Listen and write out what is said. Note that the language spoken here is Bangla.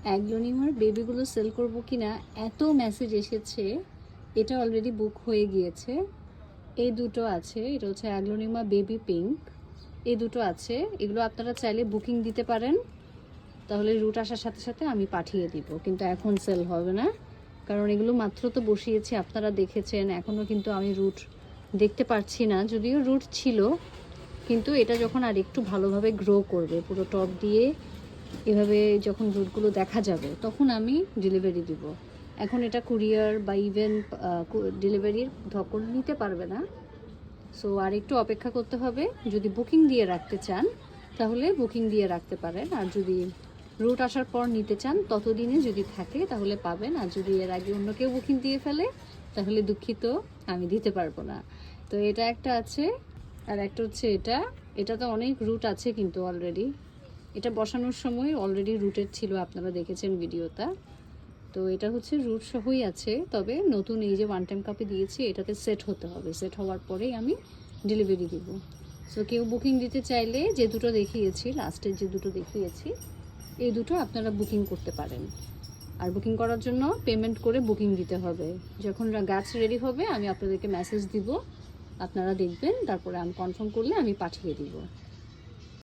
অ্যাগ্লোনিমার বেবিগুলো সেল করব কিনা এত মেসেজ এসেছে। এটা অলরেডি বুক হয়ে গিয়েছে। এই দুটো আছে, এটা হচ্ছে অ্যাগ্লোনিমা বেবি পিঙ্ক। এই দুটো আছে, এগুলো আপনারা চাইলে বুকিং দিতে পারেন, তাহলে রুট আসার সাথে সাথে আমি পাঠিয়ে দিব। কিন্তু এখন সেল হবে না, কারণ এগুলো মাত্র তো বসিয়েছি, আপনারা দেখেছেন। এখনও কিন্তু আমি রুট দেখতে পারছি না, যদিও রুট ছিল, কিন্তু এটা যখন আর একটু ভালোভাবে গ্রো করবে পুরো টপ দিয়ে, এভাবে যখন রুটগুলো দেখা যাবে, তখন আমি ডেলিভারি দিব। এখন এটা কুরিয়ার বা ইভেন ডেলিভারির ধকল নিতে পারবে না। সো আর একটু অপেক্ষা করতে হবে। যদি বুকিং দিয়ে রাখতে চান তাহলে বুকিং দিয়ে রাখতে পারেন, আর যদি রুট আসার পর নিতে চান ততদিনে যদি থাকে তাহলে পাবেন। আর যদি এর আগে অন্য কেউ বুকিং দিয়ে ফেলে তাহলে দুঃখিত, আমি দিতে পারবো না। তো এটা একটা আছে, আর একটা হচ্ছে এটা তো অনেক রুট আছে কিন্তু অলরেডি। এটা বসানোর সময় অলরেডি রুটেড ছিল, আপনারা দেখেছেন ভিডিওটা। তো এটা হচ্ছে রুট সহই আছে, তবে নতুন এই যে ওয়ান টাইম কাপে দিয়েছি এটাতে সেট হতে হবে। সেট হওয়ার পরেই আমি ডেলিভারি দিব। সো কেউ বুকিং দিতে চাইলে যে দুটো দেখিয়েছি, লাস্টের যে দুটো দেখিয়েছি, এই দুটো আপনারা বুকিং করতে পারেন। আর বুকিং করার জন্য পেমেন্ট করে বুকিং দিতে হবে। যখন গাছ রেডি হবে আমি আপনাদেরকে মেসেজ দিব, আপনারা দেখবেন, তারপরে আমি কনফার্ম করলে আমি পাঠিয়ে দিব।